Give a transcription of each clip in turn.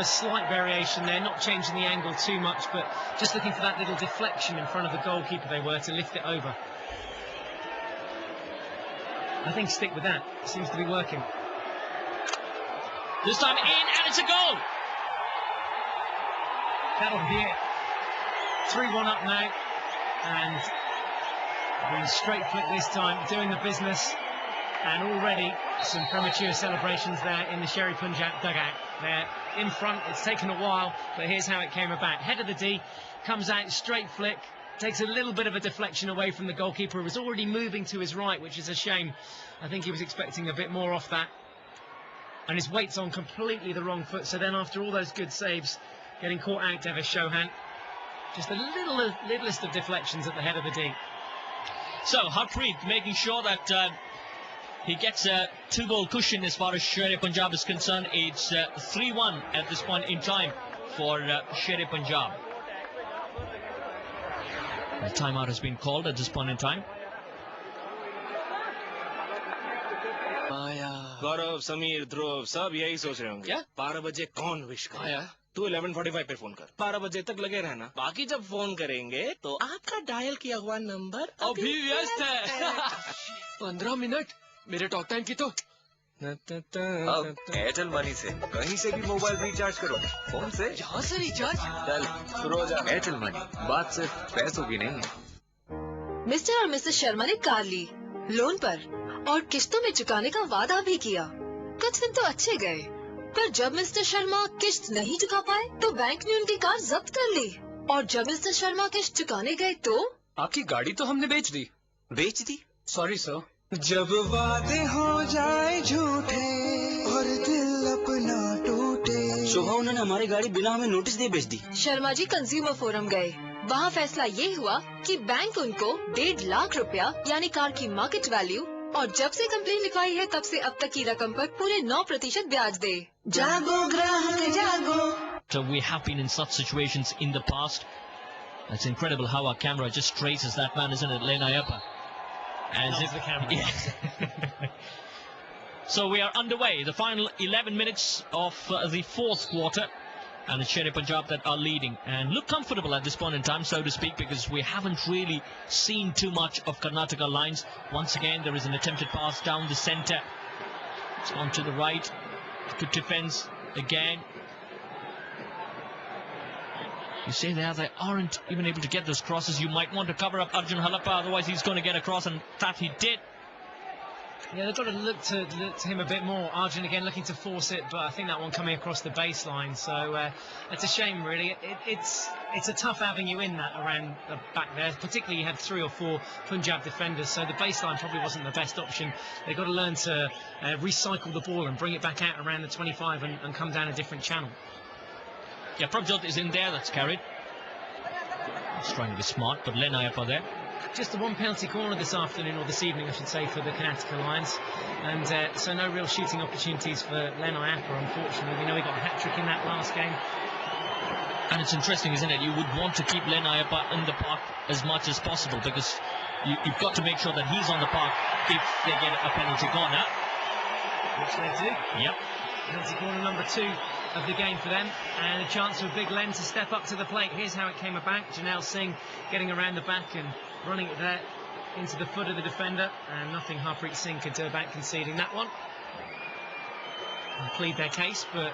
a slight variation there, not changing the angle too much, but just looking for that little deflection in front of the goalkeeper they were to lift it over. I think stick with that. It seems to be working. This time in, and it's a goal! That'll be it. 3-1 up now, and going straight flick this time, doing the business, and already some premature celebrations there in the Sherry Punjab dugout. They're in front, it's taken a while, but here's how it came about. Head of the D, comes out, straight flick, takes a little bit of a deflection away from the goalkeeper, who was already moving to his right, which is a shame. I think he was expecting a bit more off that. And his weight's on completely the wrong foot, so then after all those good saves, getting caught out, Devis Chauhan. Just the littlest of deflections at the head of the D. So, Harpreet making sure that he gets a 2-goal cushion as far as Sher-e Punjab is concerned. It's 3-1 at this point in time for Sher-e Punjab. The timeout has been called at this point in time. गौरव, समीर, ध्रुव सब यही सोच रहे होंगे। क्या 12 बजे कौन wish करेगा? तू 11:45 पे फोन कर, 12 बजे तक लगे रहना। बाकी जब फोन करेंगे तो आपका डायल किया हुआ नंबर अभी व्यस्त है। 15 मिनट मेरे टॉक टाइम की तो। अब एयरटेल मनी से कहीं से भी मोबाइल रिचार्ज करो, फोन से, यहाँ से रिचार्ज। चल शुरू हो जा। एयरटेल मनी, बात सिर्फ पैसों की नहीं है। मिस्टर और मिसेस शर्मा ने कार ली लोन पर और किस्तों में चुकाने का वादा भी किया। कुछ दिन तो अच्छे गए, पर जब मिस्टर शर्मा किस्त नहीं चुका पाए तो बैंक ने उनकी कार जब्त कर ली, और जब मिस्टर शर्मा किस्त चुकाने गए तो आपकी गाड़ी तो हमने बेच दी। बेच दी? Sorry sir. जब वादे हो जाए झूठे और दिल अपना टूटे। सुबह उन्होंने हमारी गाड़ी बिना हमें नोटिस दिए बेच दी। शर्मा जी कंज्यूमर फोरम गए, वहाँ फैसला ये हुआ कि बैंक उनको 1.5 लाख रुपया यानी कार की मार्केट वैल्यू, और जब से कंप्लेन लिखवाई है तब से अब तक की रकम पर पूरे 9% ब्याज दे। जागो ग्राहक जागो। So we have been in such situations in the past. It's incredible how our camera just traces that man, isn't it, Len Ayappa? As if the camera. Yeah. So we are underway. The final 11 minutes of the fourth quarter. And it's Sher-e Punjab that are leading and look comfortable at this point in time, so to speak, because we haven't really seen too much of Karnataka lines. Once again, there is an attempted pass down the centre. It's gone to the right. Good defence again. You say there, they aren't even able to get those crosses. You might want to cover up Arjun Halappa, otherwise he's going to get across, and that he did. Yeah, they've got to look to him a bit more. Arjun again looking to force it, but I think that one coming across the baseline. So it's a shame, really. It's a tough avenue in that around the back there. Particularly, you had 3 or 4 Punjab defenders, so the baseline probably wasn't the best option. They've got to learn to recycle the ball and bring it back out around the 25 and come down a different channel. Yeah, Prabjot is in there. That's carried. He's trying to be smart, but Len Ayappa there. Just the one penalty corner this afternoon, or this evening I should say, for the Karnataka Lions, and so no real shooting opportunities for Len Ayappa, unfortunately. We know he got a hat-trick in that last game. And it's interesting, isn't it? You would want to keep Len Ayappa in the park as much as possible, because you've got to make sure that he's on the park if they get a penalty corner. Which they do. Yep. Penalty corner number 2 of the game for them, and a chance for Big Len to step up to the plate. Here's how it came about. Janelle Singh getting around the back and running it there into the foot of the defender, and nothing Harpreet Singh could do about conceding that one. And plead their case, but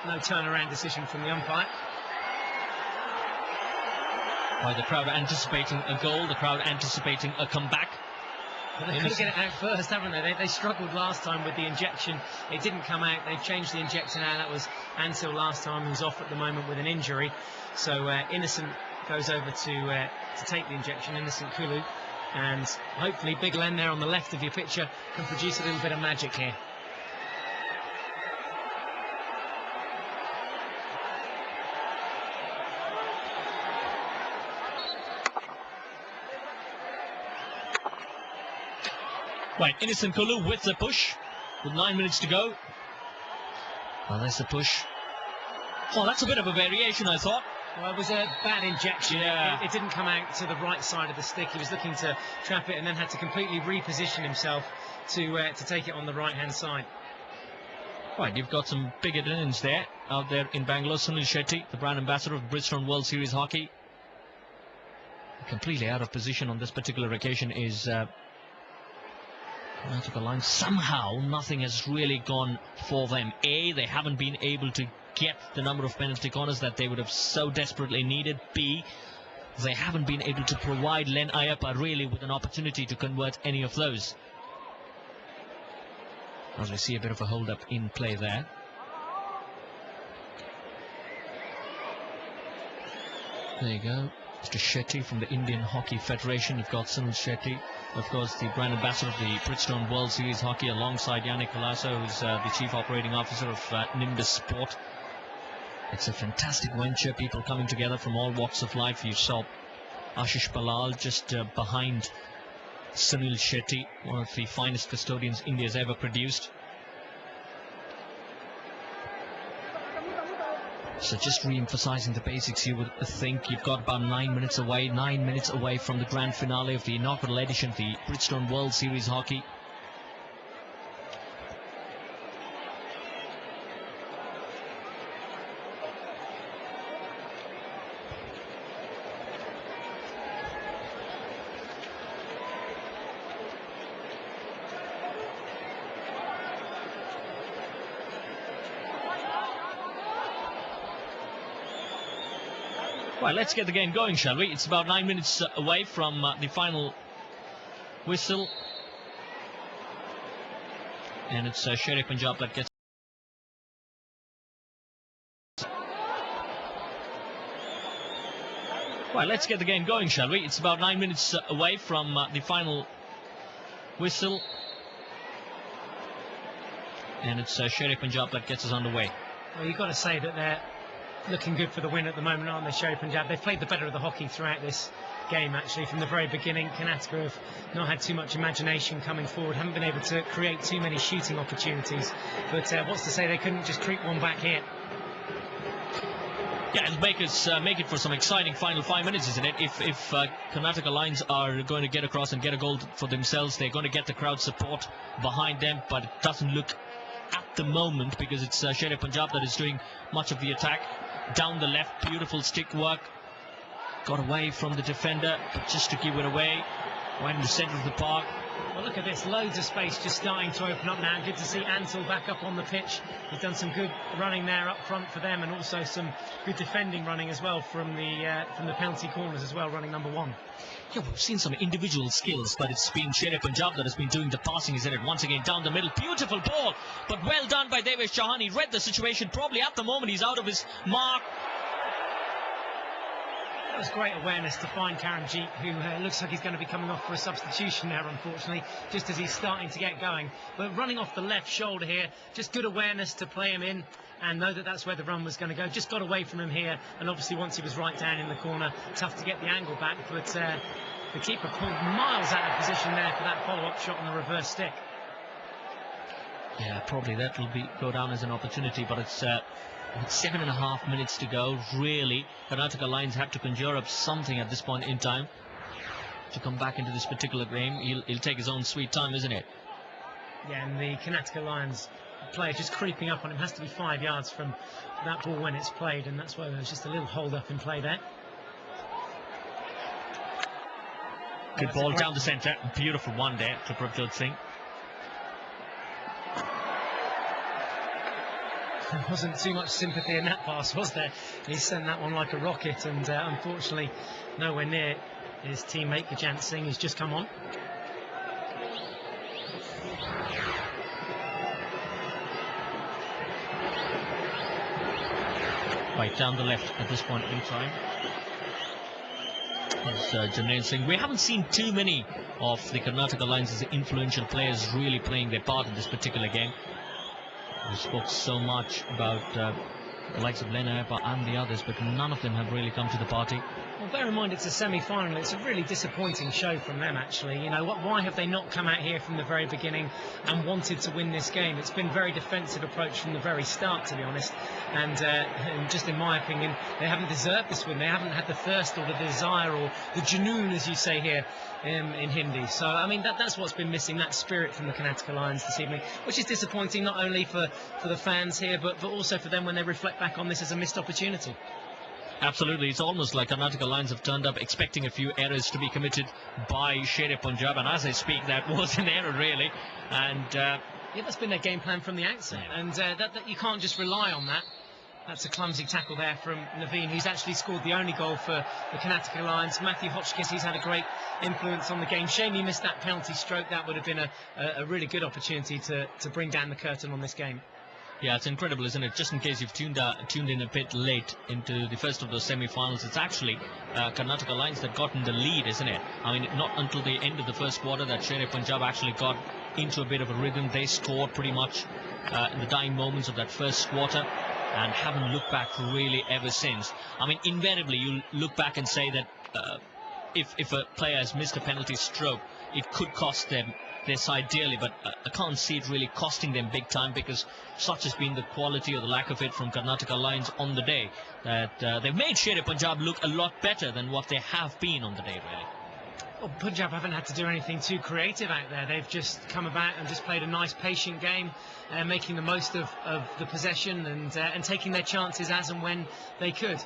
no turnaround decision from the umpire. Well, the crowd anticipating a goal, the crowd anticipating a comeback. But they've got to get it out first, haven't they? They struggled last time with the injection. It didn't come out. They've changed the injector now. That was Ansel last time, who's off at the moment with an injury. So Innocent goes over to take the injection, Innocent Kulu. And hopefully Big Len there on the left of your picture can produce a little bit of magic here. Right, Innocent Kulu with the push, with 9 minutes to go. Well, there's the push. Oh, that's a bit of a variation, I thought. Well, it was a bad injection. Yeah. It didn't come out to the right side of the stick. He was looking to trap it and then had to completely reposition himself to take it on the right-hand side. Right, you've got some big innings there. out there in Bangalore. Sunil Shetty, the brand ambassador of Bridgestone World Series Hockey. Completely out of position on this particular occasion is Karnataka Lions. Somehow nothing has really gone for them. They haven't been able to get the number of penalty corners that they would have so desperately needed. B, they haven't been able to provide Len Ayappa really with an opportunity to convert any of those. As we see a bit of a hold-up in play there. There you go. Mr. Shetty from the Indian Hockey Federation. You've got Sunil Shetty, of course, the brand ambassador of the Bridgestone World Series Hockey, alongside Yannick Colasso, who's the Chief Operating Officer of Nimbus Sport. It's a fantastic venture, people coming together from all walks of life. You saw Ashish Palal just behind Sunil Shetty, one of the finest custodians India's ever produced. So just re-emphasizing the basics, you would think you've got about 9 minutes away from the grand finale of the inaugural edition of the Bridgestone World Series Hockey. Right, let's get the game going, shall we? It's about 9 minutes away from the final whistle. And it's Sher-e Punjab that gets... Right, let's get the game going, shall we? It's about 9 minutes away from the final whistle. And it's Sher-e Punjab that gets us underway. Well, you've got to say that they're looking good for the win at the moment, aren't they, Sher-e Punjab? They've played the better of the hockey throughout this game, actually, from the very beginning. Karnataka have not had too much imagination coming forward, haven't been able to create too many shooting opportunities. But what's to say they couldn't just creep one back here? Yeah, it'll make it for some exciting final 5 minutes, isn't it? If Karnataka Lions are going to get across and get a goal for themselves, they're going to get the crowd support behind them, but it doesn't look at the moment, because it's Sher-e Punjab that is doing much of the attack. Down the left, beautiful stick work. Got away from the defender, but just to give it away, right in the centre of the park. Well, look at this, loads of space just starting to open up now. Good to see Ansel back up on the pitch. He's done some good running there up front for them, and also some good defending running as well from the penalty corners as well, running number one. Yeah, we've seen some individual skills, but it's been Sher-e Punjab that has been doing the passing, isn't it? Once again, down the middle, beautiful ball, but well done by Devesh Chauhan. He read the situation, probably at the moment he's out of his mark. That was great awareness to find Karamjeet, who looks like he's going to be coming off for a substitution there, unfortunately, just as he's starting to get going. But running off the left shoulder here, just good awareness to play him in and know that that's where the run was going to go. Just got away from him here, and obviously once he was right down in the corner, tough to get the angle back, but the keeper pulled miles out of position there for that follow-up shot on the reverse stick. Yeah, probably that will go down as an opportunity, but it's... with 7.5 minutes to go, really, Karnataka Lions have to conjure up something at this point in time to come back into this particular game. He'll take his own sweet time, isn't it? Yeah, and the Karnataka Lions player just creeping up on him, has to be 5 yards from that ball when it's played, and that's why there's just a little hold up in play there. Good ball down the centre, beautiful one there to Prabjot Singh. There wasn't too much sympathy in that pass, was there? He sent that one like a rocket, and unfortunately nowhere near his teammate Gajant Singh, who's just come on. Right down the left at this point in time. Janil Singh. We haven't seen too many of the Karnataka Lions' influential players really playing their part in this particular game. We spoke so much about the likes of Lena Ayappa and the others, but none of them have really come to the party. Well, bear in mind it's a semi-final. It's a really disappointing show from them, actually. You know, why have they not come out here from the very beginning and wanted to win this game? It's been a very defensive approach from the very start, to be honest. And just in my opinion, they haven't deserved this win. They haven't had the thirst or the desire or the junoon, as you say here in Hindi. So, I mean, that's what's been missing, that spirit from the Karnataka Lions this evening, which is disappointing not only for the fans here, but also for them when they reflect back on this as a missed opportunity. Absolutely, it's almost like Karnataka Lions have turned up expecting a few errors to be committed by Sher Punjab, and as I speak, that was an error really. And yeah, that's been their game plan from the outset, and that you can't just rely on that. That's a clumsy tackle there from Naveen, who's actually scored the only goal for the Karnataka Lions. Matthew Hotchkiss, he's had a great influence on the game. Shame he missed that penalty stroke. That would have been a really good opportunity to bring down the curtain on this game. Yeah, it's incredible, isn't it? Just in case you've tuned in a bit late into the first of those semi-finals, it's actually Karnataka Lions that got in the lead, isn't it? I mean, not until the end of the first quarter that Sher Punjab actually got into a bit of a rhythm. They scored pretty much in the dying moments of that first quarter and haven't looked back really ever since. I mean, invariably, you look back and say that if a player has missed a penalty stroke, it could cost them their side dearly, but I can't see it really costing them big time, because such has been the quality or the lack of it from Karnataka Lions on the day that they've made Sher Punjab look a lot better than what they have been on the day, really. Well, Punjab haven't had to do anything too creative out there. They've just come about and just played a nice, patient game, making the most of the possession and taking their chances as and when they could.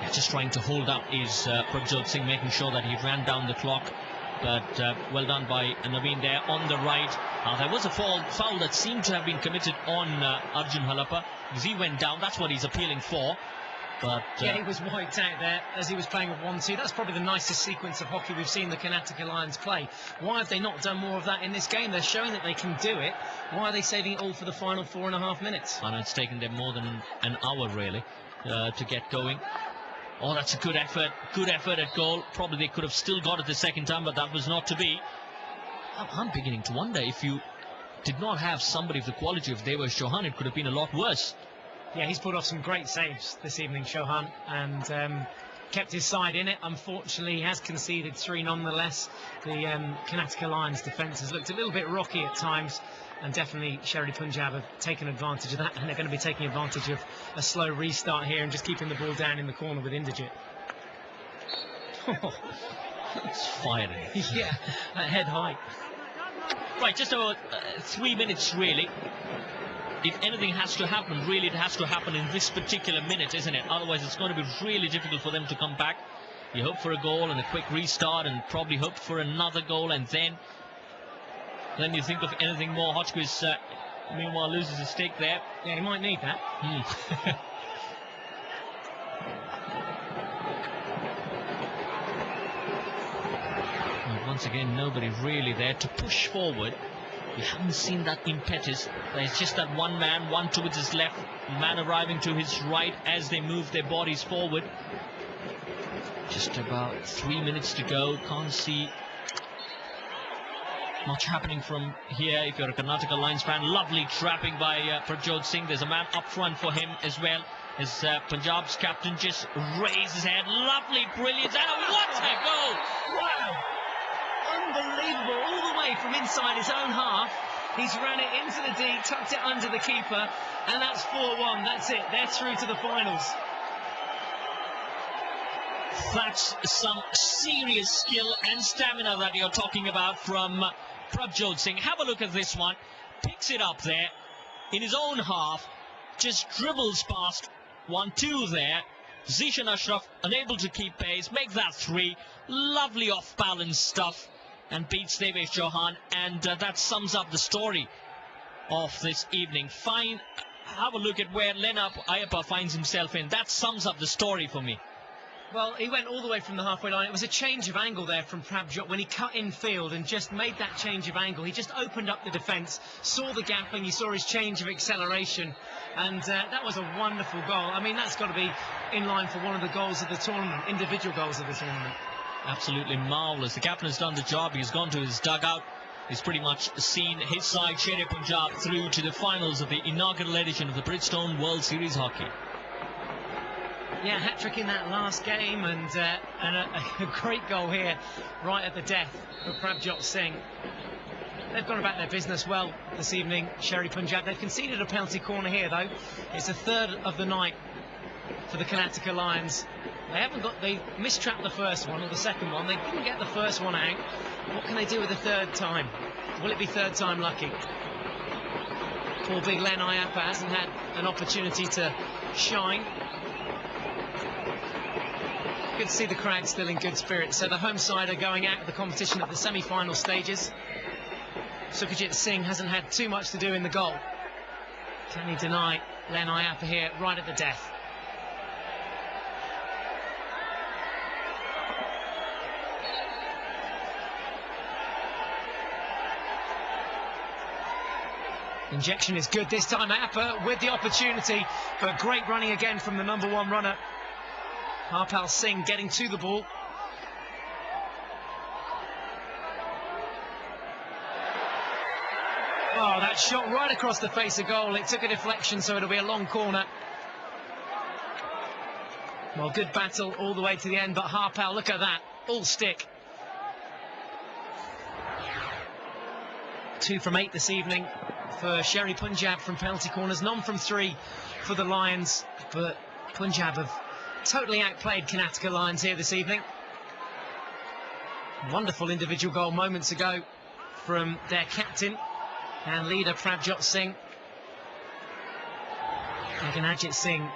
Yeah, just trying to hold up is Prabjot Singh, making sure that he ran down the clock. But well done by Naveen there on the right. There was a foul that seemed to have been committed on Arjun Halappa, because he went down. That's what he's appealing for. But yeah, he was wiped out there as he was playing with 1-2. That's probably the nicest sequence of hockey we've seen the Karnataka Lions play. Why have they not done more of that in this game? They're showing that they can do it. Why are they saving it all for the final 4.5 minutes? I know it's taken them more than an hour, really, to get going. Oh, that's a good effort at goal. Probably they could have still got it the second time, but that was not to be. I'm beginning to wonder, if you did not have somebody of the quality of Devash Chauhan, it could have been a lot worse. Yeah, he's pulled off some great saves this evening, Chauhan, and kept his side in it. Unfortunately, he has conceded 3 nonetheless. The Karnataka Lions defence has looked a little bit rocky at times, and definitely Sher Punjab have taken advantage of that, and they're going to be taking advantage of a slow restart here and just keeping the ball down in the corner with Inderjit. It's firing. Yeah, at head height. Right, just over 3 minutes, really. If anything has to happen, really it has to happen in this particular minute, isn't it? Otherwise it's going to be really difficult for them to come back. You hope for a goal and a quick restart, and probably hope for another goal, and then you think of anything more. Hotchkiss meanwhile loses his stick there. Yeah, he might need that. Once again, nobody really there to push forward. You haven't seen that impetus. There's just that one man, one towards his left, man arriving to his right as they move their bodies forward. Just about 3 minutes to go. Can't see much happening from here if you're a Karnataka Lions fan. Lovely trapping by Prabjot Singh. There's a man up front for him as well, as Punjab's captain just raised his head. Lovely brilliance, and what a goal! Wow! Unbelievable, all the way from inside his own half. He's ran it into the D, tucked it under the keeper, and that's 4-1. That's it, they're through to the finals. That's some serious skill and stamina that you're talking about from Prabjot Singh. Have a look at this one. Picks it up there in his own half, just dribbles past 1-2 there. Zishan Ashraf unable to keep pace, make that 3. Lovely off-balance stuff, and beats Devash Chauhan, and that sums up the story of this evening. Fine. Have a look at where Lena Ayappa finds himself in. That sums up the story for me. Well, he went all the way from the halfway line. It was a change of angle there from Prabjot when he cut in field and just made that change of angle. He just opened up the defence, saw the gap, and you saw his change of acceleration. And that was a wonderful goal. I mean, that's got to be in line for one of the goals of the tournament, individual goals of the tournament. Absolutely marvellous. The captain has done the job. He's gone to his dugout. He's pretty much seen his side, Sher Punjab, through to the finals of the inaugural edition of the Bridgestone World Series Hockey. Yeah, hat-trick in that last game, and a great goal here right at the death for Prabjot Singh. They've gone about their business well this evening, Sher Punjab. They've conceded a penalty corner here, though. It's a third of the night for the Karnataka Lions. They mistrapped the first one or the second one. They didn't get the first one out. What can they do with the third time? Will it be third time lucky? Poor big Len Ayappa hasn't had an opportunity to shine. Good to see the crowd still in good spirits. So the home side are going out of the competition at the semi-final stages. Sukhajit Singh hasn't had too much to do in the goal. Can he deny Len Ayappa here right at the death? Injection is good this time. Ayappa with the opportunity, but great running again from the number one runner. Harpal Singh getting to the ball. Oh, that shot right across the face of goal. It took a deflection, so it'll be a long corner. Well, good battle all the way to the end, but Harpal, look at that, all stick. 2 from 8 this evening for Sher Punjab from penalty corners, none from 3 for the Lions, but Punjab have totally outplayed Karnataka Lions here this evening. Wonderful individual goal moments ago from their captain and leader Prabjot Singh. Ajit Singh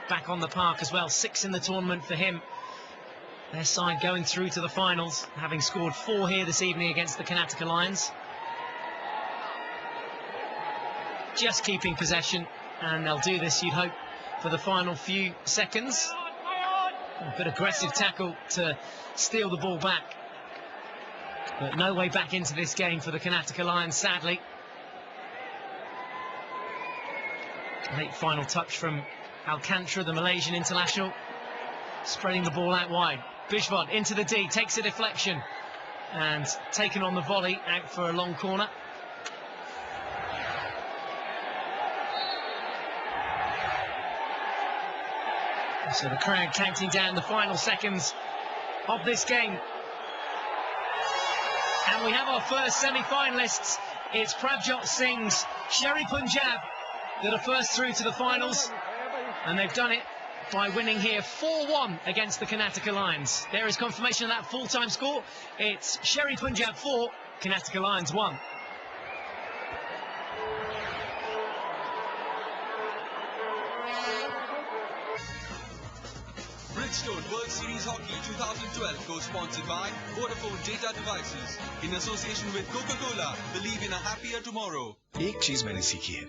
back on the park as well, 6 in the tournament for him. Their side going through to the finals, having scored 4 here this evening against the Karnataka Lions. Just keeping possession, and they'll do this, you'd hope, for the final few seconds. A bit aggressive tackle to steal the ball back, but no way back into this game for the Karnataka Lions, sadly. Late final touch from Alcantara, the Malaysian international, spreading the ball out wide. Bijvod into the D, takes a deflection and taken on the volley, out for a long corner. So the crowd counting down the final seconds of this game. And we have our first semi-finalists. It's Prabjot Singh's Sher Punjab that are first through to the finals. And they've done it by winning here 4-1 against the Karnataka Lions. There is confirmation of that full-time score. It's Sher Punjab 4, Karnataka Lions 1. Bridgestone World Series Hockey 2012 co-sponsored by Vodafone Data Devices in association with Coca-Cola. Believe in a happier tomorrow. एक चीज मैंने सीखी है,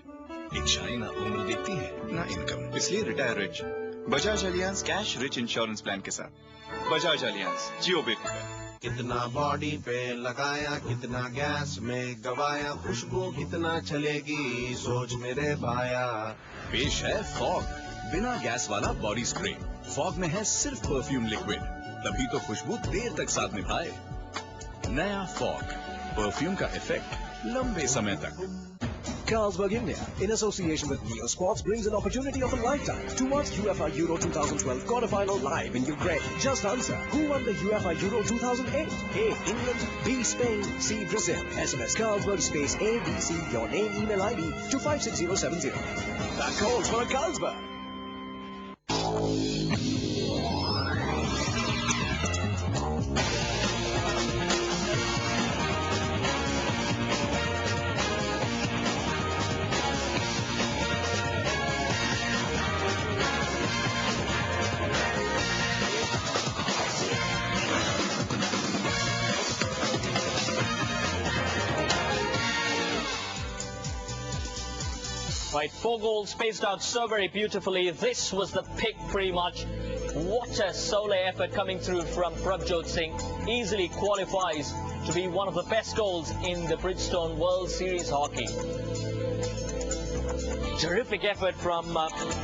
एक शादी ना उम्र देखती है ना इनकम, इसलिए retire rich Bajaj Allianz cash rich insurance plan के साथ। बजाज अलियांज जियो बेफिक्र। कितना बॉडी पे लगाया, कितना गैस में गवाया, खुशबू कितना चलेगी सोच मेरे भाया। पेश है फॉग, बिना गैस वाला बॉडी स्प्रे। फॉग में है सिर्फ परफ्यूम लिक्विड, तभी तो खुशबू देर तक साथ निभाए। नया फॉग, परफ्यूम का इफेक्ट लंबे समय तक। Carlsberg India, in association with Neosports, brings an opportunity of a lifetime to watch UEFA Euro 2012 quarterfinal live in Ukraine. Just answer, who won the UEFA Euro 2008? A. England, B. Spain, C. Brazil. SMS Carlsberg space ABC, your name, email ID to 56070. That calls for a Carlsberg. Right, 4 goals spaced out so very beautifully. This was the pick pretty much. What a solo effort coming through from Prabjot Singh. Easily qualifies to be one of the best goals in the Bridgestone World Series Hockey. Terrific effort from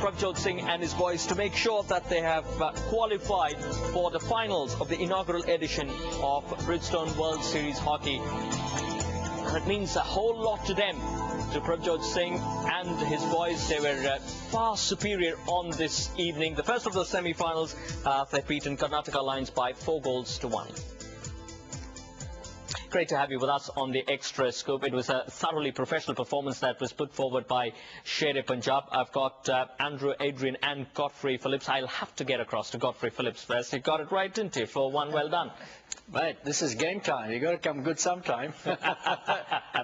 Prabjot Singh and his boys to make sure that they have qualified for the finals of the inaugural edition of Bridgestone World Series Hockey. That means a whole lot to them, to Prabjot Singh and his boys. They were far superior on this evening. The first of the semi-finals, they've beaten Karnataka Lions by 4-1. Great to have you with us on the Extra Scoop. It was a thoroughly professional performance that was put forward by Sher-e Punjab. I've got Andrew, Adrian and Godfrey Phillips. I'll have to get across to Godfrey Phillips first. You got it right, didn't you? For one, well done. Mate, this is game time. You got to come good sometime.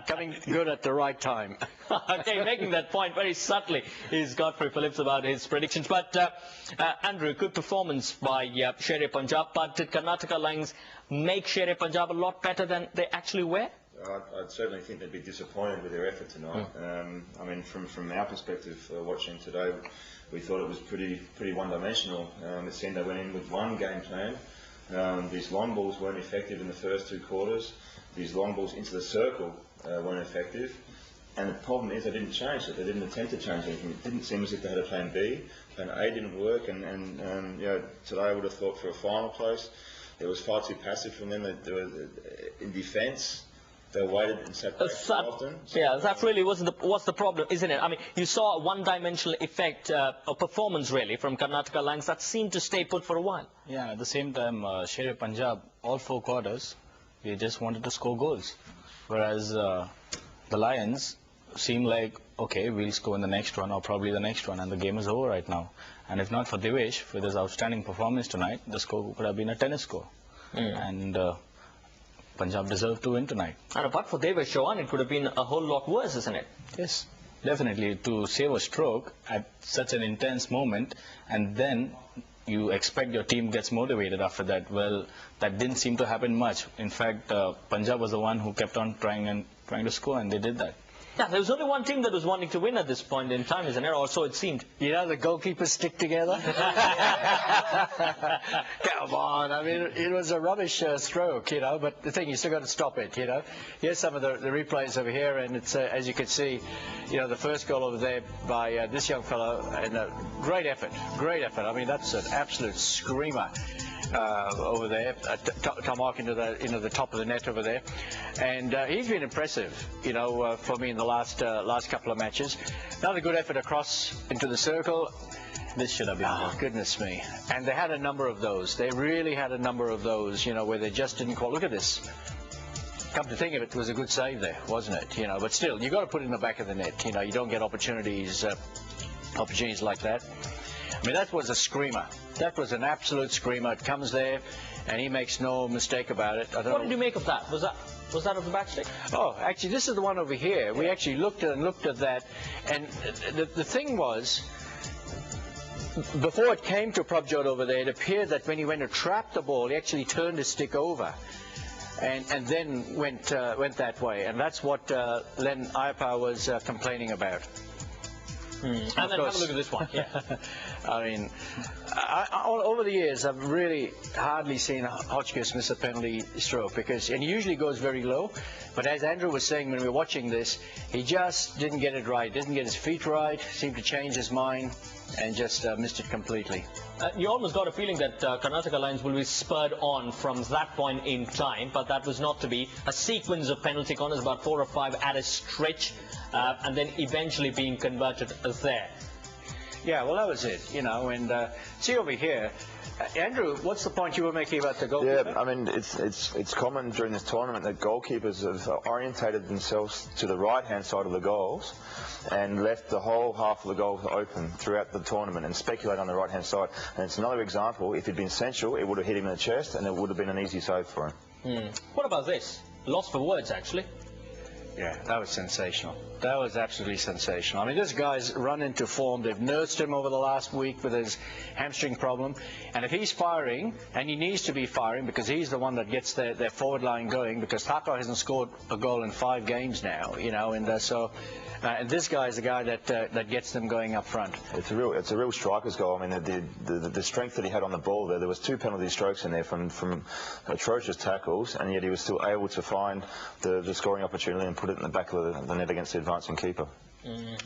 Coming good at the right time. Okay, making that point very subtly is Godfrey Phillips about his predictions. But Andrew, good performance by Sher-e Punjab. But did Karnataka Lions make Sher-e Punjab a lot better than they actually were? I'd certainly think they'd be disappointed with their effort tonight. I mean, from our perspective, watching today, we thought it was pretty one-dimensional. It seemed they went in with one game plan. These long balls weren't effective in the first 2 quarters. These long balls into the circle weren't effective. And the problem is they didn't change it. They didn't attempt to change anything. It didn't seem as if they had a plan B. Plan A didn't work. And you know, today I would have thought for a final place, it was far too passive from them. They were in defence. They waited and sat back too often. Yeah, that really was the problem, isn't it? I mean, you saw a one-dimensional effect, a performance really from Karnataka Lions that seemed to stay put for a while. Yeah, at the same time, Sher-e Punjab, all 4 quarters, we just wanted to score goals. Whereas the Lions seemed like, okay, we'll score in the next one or probably the next one, and the game is over right now. And if not for Devesh, with his outstanding performance tonight, the score would have been a tennis score. And Punjab deserved to win tonight. And apart from Devesh Chauhan, it could have been a whole lot worse, isn't it? Yes, definitely. To save a stroke at such an intense moment, and then you expect your team gets motivated after that. Well, that didn't seem to happen much. In fact, Punjab was the one who kept on trying to score, and they did that. Yeah, there was only one team that was wanting to win at this point in time, isn't it? Or so it seemed. You know, the goalkeepers stick together. Come on, I mean, it was a rubbish stroke, you know, but the thing, you still got to stop it, you know. Here's some of the replays over here, and it's, as you can see, you know, the first goal over there by this young fellow, and great effort. I mean, that's an absolute screamer. Over there, Tomark into the top of the net over there, and he's been impressive, you know, for me in the last couple of matches. Another good effort across into the circle. This should have been. Oh, goodness me! And they had a number of those. They really had a number of those, you know, where they just didn't quite. Look at this. Come to think of it, it was a good save there, wasn't it? You know, but still, you got to put it in the back of the net. You know, you don't get opportunities like that. I mean, that was a screamer. That was an absolute screamer. It comes there, and he makes no mistake about it. What did you make of that? Was that of the back stick? Oh, actually, this is the one over here. We actually looked at that, and the thing was, before it came to Prabjot over there, it appeared that when he went to trap the ball, he actually turned his stick over, and then went that way, and that's what Len Ayappa was complaining about. And then have a look at this one. Yeah. I mean, over the years, I've really hardly seen Hotchkiss miss a penalty stroke, and he usually goes very low. But as Andrew was saying when we were watching this, he just didn't get it right, didn't get his feet right, seemed to change his mind, and just missed it completely. You almost got a feeling that Karnataka Lions will be spurred on from that point in time, but that was not to be. A sequence of penalty corners, about 4 or 5 at a stretch, and then eventually being converted there. Yeah, well, that was it, you know, and see over here, Andrew, what's the point you were making about the goalkeeper? Yeah, I mean, it's common during this tournament that goalkeepers have orientated themselves to the right-hand side of the goals and left the whole half of the goals open throughout the tournament and speculate on the right-hand side. And it's another example. If it'd been Central, it would have hit him in the chest and it would have been an easy save for him. What about this? Lost for words, actually. Yeah, that was sensational. That was absolutely sensational. I mean, this guy's run into form. They've nursed him over the last week with his hamstring problem. And if he's firing, and he needs to be firing because he's the one that gets their forward line going, because Taka hasn't scored a goal in 5 games now, you know, and and this guy is the guy that gets them going up front. It's a real striker's goal. I mean, the strength that he had on the ball there was 2 penalty strokes in there from atrocious tackles, and yet he was still able to find the scoring opportunity and put it in the back of the net against the advancing keeper.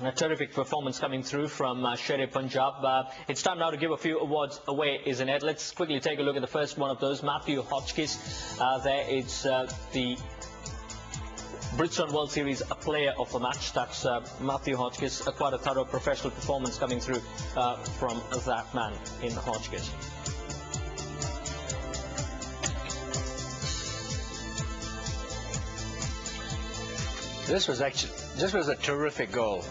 A terrific performance coming through from Sher-e Punjab. It's time now to give a few awards away, isn't it? Let's quickly take a look at the first one of those. Matthew Hotchkiss. There it's the Bridgestone World Series player of the match. That's Matthew Hotchkiss. Quite a thorough professional performance coming through from that man in Hotchkiss. This was a terrific goal.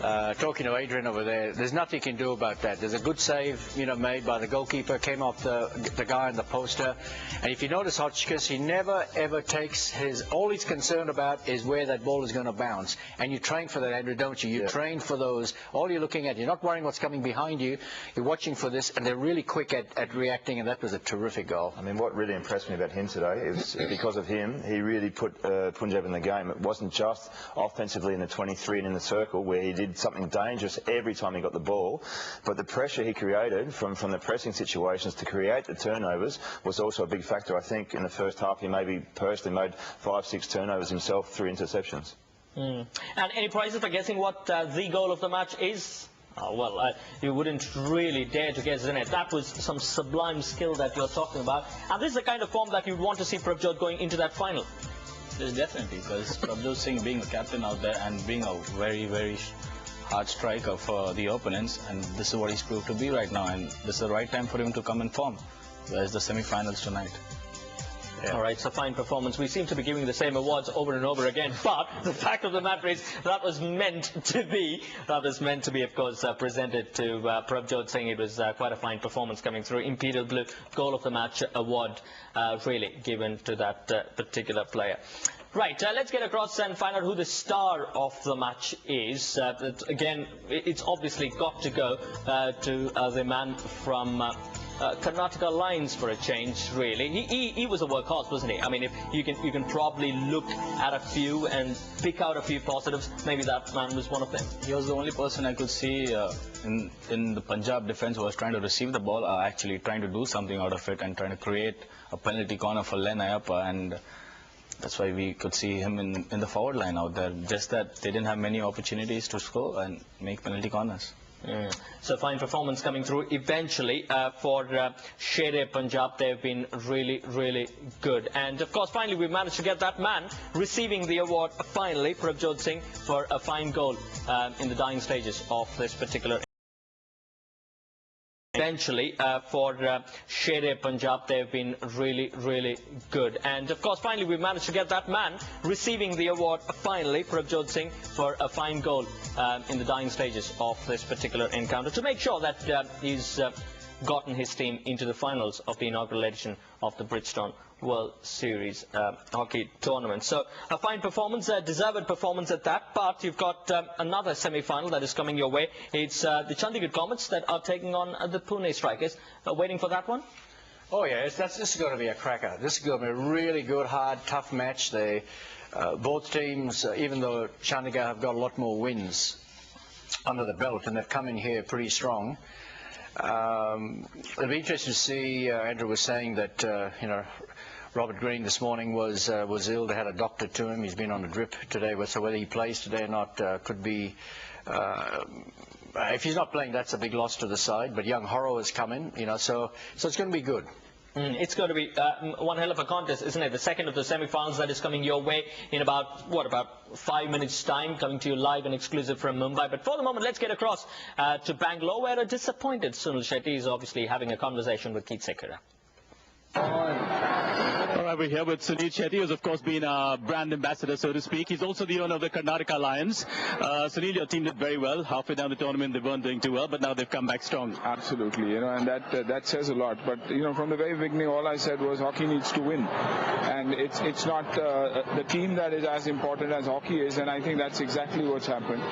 Talking to Adrian over there, there's nothing you can do about that. There's a good save, made by the goalkeeper, came off the guy on the poster. And if you notice Hotchkiss, he never ever takes all he's concerned about is where that ball is going to bounce. And you train for that, Andrew, don't you? You train for those. All you're looking at, you're not worrying what's coming behind you. You're watching for this, and they're really quick at reacting, and that was a terrific goal. I mean, what really impressed me about him today is because of him, he really put Punjab in the game. It wasn't just offensively in the 23 and in the circle where he did something dangerous every time he got the ball, but the pressure he created from the pressing situations to create the turnovers was also a big factor. I think in the first half he maybe personally made 5-6 turnovers himself, 3 interceptions. And any prizes for guessing what the goal of the match is? You wouldn't really dare to guess, isn't it? That was some sublime skill that you're talking about, and this is the kind of form that you'd want to see Prabjot going into that final. Yes, definitely, because Prabjot Singh being the captain out there and being a very, very hard striker for the opponents, and this is what he's proved to be right now, and this is the right time for him to come in form. There's the semi-finals tonight. All right, so fine performance. We seem to be giving the same awards over and over again, but the fact of the matter is that was meant to be, of course, presented to Prabjot Singh. It was quite a fine performance coming through. Imperial Blue Goal of the Match award really given to that particular player. Right, let's get across and find out who the star of the match is. Again, it's obviously got to go to the man from Karnataka Lions for a change, really. He was a workhorse, wasn't he? I mean, if you can probably look at a few and pick out a few positives, maybe that man was one of them. He was the only person I could see in the Punjab defense who was trying to receive the ball, actually trying to do something out of it and trying to create a penalty corner for Len Ayappa, and that's why we could see him in the forward line out there. Just that they didn't have many opportunities to score and make penalty corners. So fine performance coming through eventually for Sher-e Punjab. They've been really, really good. And of course, finally, we managed to get that man receiving the award finally, Prabjot Singh, for a fine goal in the dying stages of this particular. Eventually, for Sher-e Punjab, they've been really, really good. And of course, finally, we managed to get that man receiving the award finally, Prabjot Singh, for a fine goal in the dying stages of this particular encounter to make sure that he's gotten his team into the finals of the inaugural edition of the Bridgestone World Series hockey tournament. So a fine performance, a deserved performance at that, but you've got another semi-final that is coming your way. It's the Chandigarh Comets that are taking on the Pune Strikers. Waiting for that one? Oh yeah, this is going to be a cracker. This is going to be a really good, hard, tough match. Both teams, even though Chandigarh have got a lot more wins under the belt, and they've come in here pretty strong. It'll be interesting to see. Andrew was saying that Robert Green this morning was ill. They had a doctor to him. He's been on a drip today, so whether he plays today or not could be. If he's not playing, that's a big loss to the side. But young Horrow has come in, so it's going to be good. It's going to be one hell of a contest, isn't it? The second of the semi-finals that is coming your way in about 5 minutes' time, coming to you live and exclusive from Mumbai. But for the moment, let's get across to Bangalore, where a disappointed Sunil Shetty is obviously having a conversation with Keith Sekera. All right, we're here with Sunil Shetty, who's of course been a brand ambassador, so to speak. He's also the owner of the Karnataka Lions. Sunil, your team did very well. Halfway down the tournament, they weren't doing too well, but now they've come back strong. Absolutely, and that says a lot. But from the very beginning, all I said was hockey needs to win, and it's not the team that is as important as hockey is, and I think that's exactly what's happened.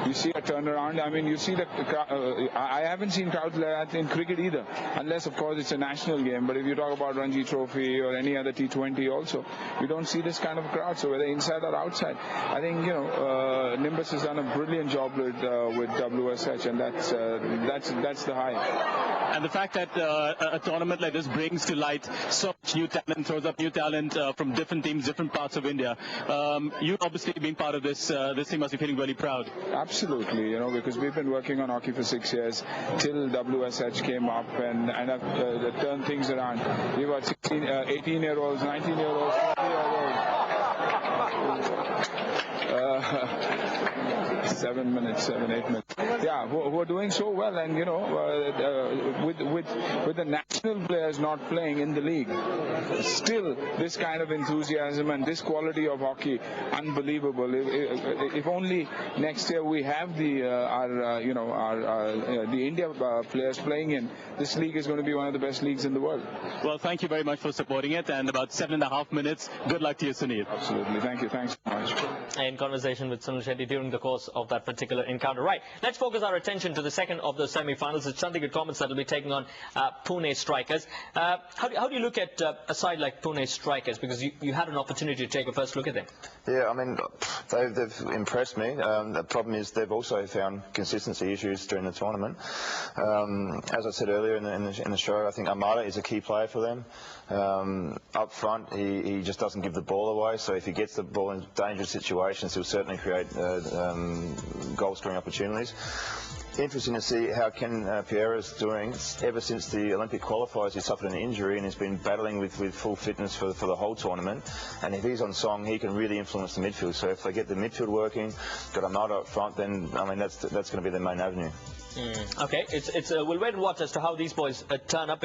You see a turnaround. I mean, you see I haven't seen crowds like that in cricket either, unless of course it's a national game. But if you talk about Ranji Trophy or any other T20 also, you don't see this kind of crowd. So whether inside or outside, I think Nimbus has done a brilliant job with WSH, and that's the high. And the fact that a tournament like this brings to light so much new talent, throws up new talent from different teams, different parts of India. You obviously being part of this team must be feeling really proud. Absolutely, because we've been working on hockey for 6 years till WSH came up and have turned things around. We've got 18-year-olds, 19-year-olds, 20-year-olds. 7 minutes, 7, 8 minutes. Yeah, who are doing so well, and with the national players not playing in the league, still this kind of enthusiasm and this quality of hockey, unbelievable. If only next year we have the India players playing in, this league is going to be one of the best leagues in the world. Well, thank you very much for supporting it, and about 7.5 minutes. Good luck to you, Sunil. Absolutely, thank you, thanks so much. In conversation with Sunil Shetty during the course of that particular encounter. Right, let's focus our attention to the second of the semi-finals. It's Chandigarh Comets that will be taking on Pune Strikers. How do you look at a side like Pune Strikers? Because you had an opportunity to take a first look at them. Yeah, I mean, they've impressed me. The problem is they've also found consistency issues during the tournament. As I said earlier in the show, I think Armada is a key player for them. Up front, he just doesn't give the ball away, so if he gets the ball in dangerous situations, he'll certainly create goal-scoring opportunities. Interesting to see how Ken Pierre is doing. Ever since the Olympic qualifiers, he suffered an injury and he's been battling with full fitness for the whole tournament. And if he's on song, he can really influence the midfield. So if they get the midfield working, got Armada up front, then I mean that's going to be their main avenue. Okay, we'll wait and watch as to how these boys turn up.